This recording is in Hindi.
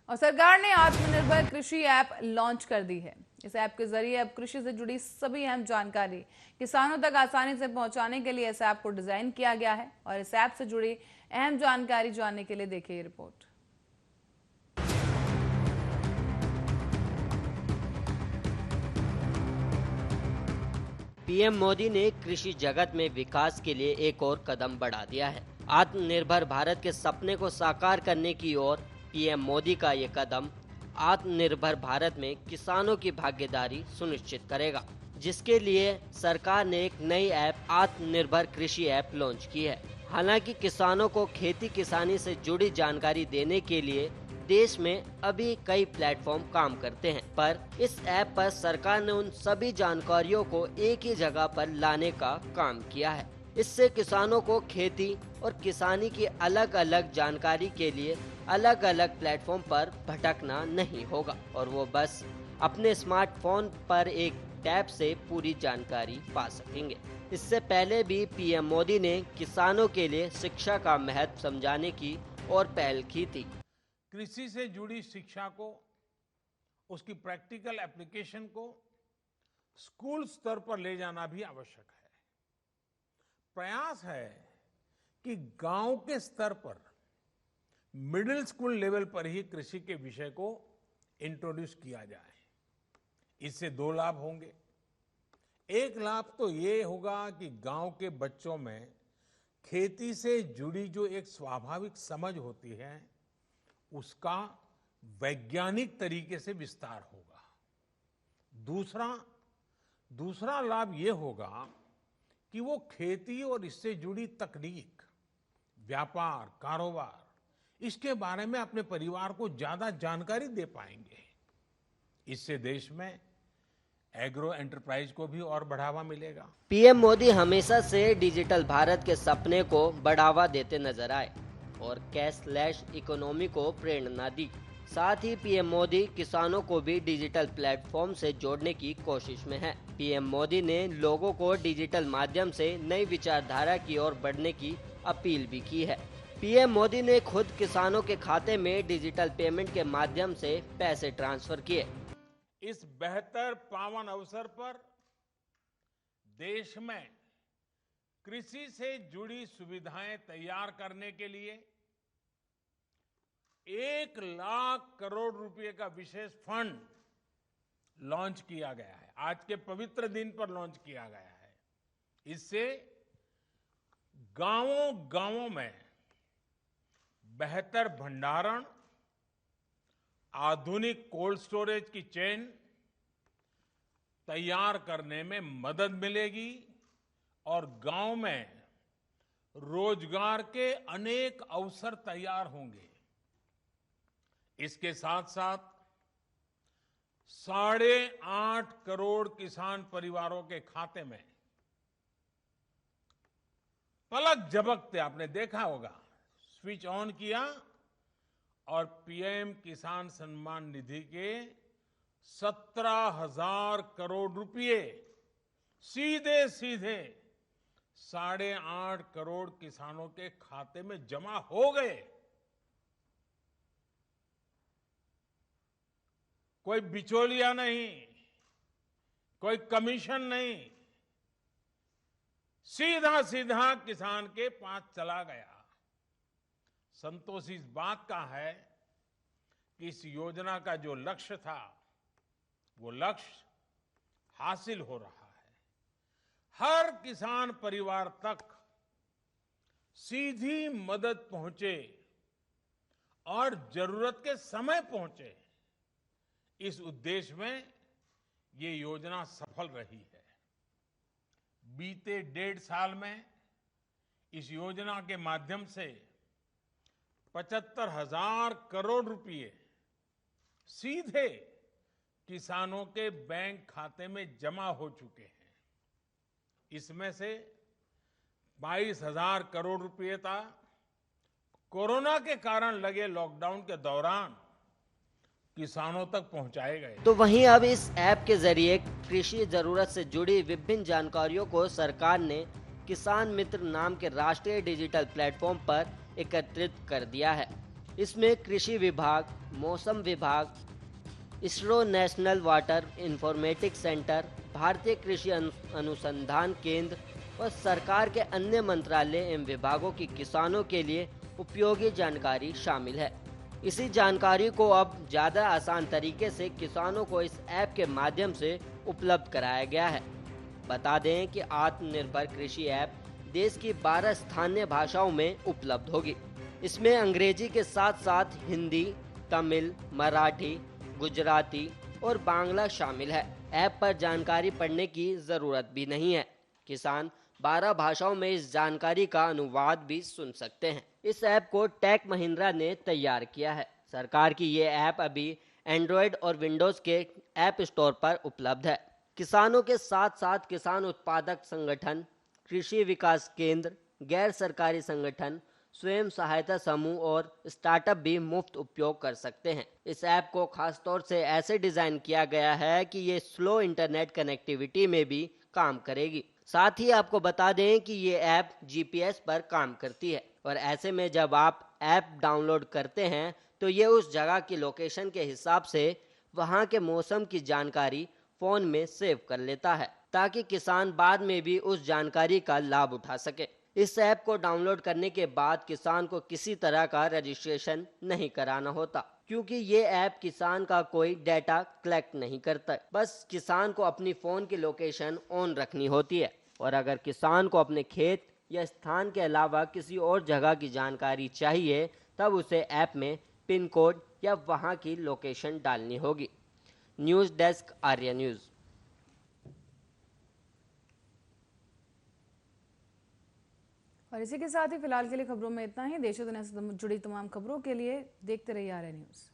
और सरकार ने आत्मनिर्भर कृषि ऐप लॉन्च कर दी है। इस ऐप के जरिए अब कृषि से जुड़ी सभी अहम जानकारी किसानों तक आसानी से पहुंचाने के लिए इस ऐप को डिजाइन किया गया है। और इस ऐप से जुड़ी अहम जानकारी जानने के लिए देखिए ये रिपोर्ट। पीएम मोदी ने कृषि जगत में विकास के लिए एक और कदम बढ़ा दिया है। आत्मनिर्भर भारत के सपने को साकार करने की ओर पीएम मोदी का ये कदम आत्मनिर्भर भारत में किसानों की भागीदारी सुनिश्चित करेगा, जिसके लिए सरकार ने एक नई ऐप आत्मनिर्भर कृषि ऐप लॉन्च की है। हालांकि किसानों को खेती किसानी से जुड़ी जानकारी देने के लिए देश में अभी कई प्लेटफॉर्म काम करते हैं, पर इस ऐप पर सरकार ने उन सभी जानकारियों को एक ही जगह पर लाने का काम किया है। इससे किसानों को खेती और किसानी की अलग अलग जानकारी के लिए अलग अलग प्लेटफॉर्म पर भटकना नहीं होगा और वो बस अपने स्मार्टफोन पर एक टैब से पूरी जानकारी पा सकेंगे। इससे पहले भी पीएम मोदी ने किसानों के लिए शिक्षा का महत्व समझाने की और पहल की थी। कृषि से जुड़ी शिक्षा को, उसकी प्रैक्टिकल एप्लीकेशन को स्कूल स्तर पर ले जाना भी आवश्यक है। प्रयास है कि गांव के स्तर पर मिडिल स्कूल लेवल पर ही कृषि के विषय को इंट्रोड्यूस किया जाए। इससे दो लाभ होंगे। एक लाभ तो ये होगा कि गांव के बच्चों में खेती से जुड़ी जो एक स्वाभाविक समझ होती है उसका वैज्ञानिक तरीके से विस्तार होगा। दूसरा लाभ ये होगा कि वो खेती और इससे जुड़ी तकनीक, व्यापार, कारोबार, इसके बारे में अपने परिवार को ज्यादा जानकारी दे पाएंगे। इससे देश में एग्रो एंटरप्राइज को भी और बढ़ावा मिलेगा। पीएम मोदी हमेशा से डिजिटल भारत के सपने को बढ़ावा देते नजर आए और कैशलेस इकोनॉमी को प्रेरणा दी। साथ ही पीएम मोदी किसानों को भी डिजिटल प्लेटफॉर्म से जोड़ने की कोशिश में है। पीएम मोदी ने लोगों को डिजिटल माध्यम से नई विचारधारा की ओर बढ़ने की अपील भी की है। पीएम मोदी ने खुद किसानों के खाते में डिजिटल पेमेंट के माध्यम से पैसे ट्रांसफर किए। इस बेहतर पावन अवसर पर देश में कृषि से जुड़ी सुविधाएं तैयार करने के लिए 1 लाख करोड़ रुपए का विशेष फंड लॉन्च किया गया है। आज के पवित्र दिन पर लॉन्च किया गया है। इससे गांवों में बेहतर भंडारण, आधुनिक कोल्ड स्टोरेज की चेन तैयार करने में मदद मिलेगी और गांव में रोजगार के अनेक अवसर तैयार होंगे। इसके साथ साथ 8.5 करोड़ किसान परिवारों के खाते में पलक झपकते आपने देखा होगा, स्विच ऑन किया और पीएम किसान सम्मान निधि के 17,000 करोड़ रुपए सीधे 8.5 करोड़ किसानों के खाते में जमा हो गए। कोई बिचौलिया नहीं, कोई कमीशन नहीं, सीधा किसान के पास चला गया। संतोष इस बात का है कि इस योजना का जो लक्ष्य था वो लक्ष्य हासिल हो रहा है। हर किसान परिवार तक सीधी मदद पहुंचे और जरूरत के समय पहुंचे, इस उद्देश्य में ये योजना सफल रही है। बीते 1.5 साल में इस योजना के माध्यम से 75,000 करोड़ रुपए सीधे किसानों के बैंक खाते में जमा हो चुके हैं। इसमें से 22,000 करोड़ रुपए था कोरोना के कारण लगे लॉकडाउन के दौरान किसानों तक पहुंचाए गए। तो वहीं अब इस ऐप के जरिए कृषि जरूरत से जुड़ी विभिन्न जानकारियों को सरकार ने किसान मित्र नाम के राष्ट्रीय डिजिटल प्लेटफॉर्म पर एकत्रित कर दिया है। इसमें कृषि विभाग, मौसम विभाग, ISRO national water informatics centre, भारतीय कृषि अनुसंधान केंद्र और सरकार के अन्य मंत्रालय एवं विभागों की किसानों के लिए उपयोगी जानकारी शामिल है। इसी जानकारी को अब ज़्यादा आसान तरीके से किसानों को इस ऐप के माध्यम से उपलब्ध कराया गया है। बता दें कि आत्मनिर्भर कृषि ऐप देश की 12 स्थानीय भाषाओं में उपलब्ध होगी। इसमें अंग्रेजी के साथ साथ हिंदी, तमिल, मराठी, गुजराती और बांग्ला शामिल है। ऐप पर जानकारी पढ़ने की ज़रूरत भी नहीं है। किसान 12 भाषाओं में इस जानकारी का अनुवाद भी सुन सकते हैं। इस ऐप को टेक महिंद्रा ने तैयार किया है। सरकार की ये ऐप अभी एंड्रॉयड और विंडोज़ के ऐप स्टोर पर उपलब्ध है। किसानों के साथ साथ किसान उत्पादक संगठन, कृषि विकास केंद्र, गैर सरकारी संगठन, स्वयं सहायता समूह और स्टार्टअप भी मुफ्त उपयोग कर सकते हैं। इस ऐप को खास तौर से ऐसे डिज़ाइन किया गया है कि ये स्लो इंटरनेट कनेक्टिविटी में भी काम करेगी। साथ ही आपको बता दें कि ये ऐप जीपीएस पर काम करती है और ऐसे में जब आप ऐप डाउनलोड करते हैं तो ये उस जगह की लोकेशन के हिसाब से वहाँ के मौसम की जानकारी फ़ोन में सेव कर लेता है ताकि किसान बाद में भी उस जानकारी का लाभ उठा सके। इस ऐप को डाउनलोड करने के बाद किसान को किसी तरह का रजिस्ट्रेशन नहीं कराना होता, क्योंकि ये ऐप किसान का कोई डेटा कलेक्ट नहीं करता। बस किसान को अपनी फ़ोन की लोकेशन ऑन रखनी होती है और अगर किसान को अपने खेत या स्थान के अलावा किसी और जगह की जानकारी चाहिए तब उसे ऐप में पिन कोड या वहाँ की लोकेशन डालनी होगी। News desk, Arya news. और इसी के साथ ही फिलहाल के लिए खबरों में इतना ही। देश और दुनिया से जुड़ी तमाम खबरों के लिए देखते रहिए आर्या न्यूज़।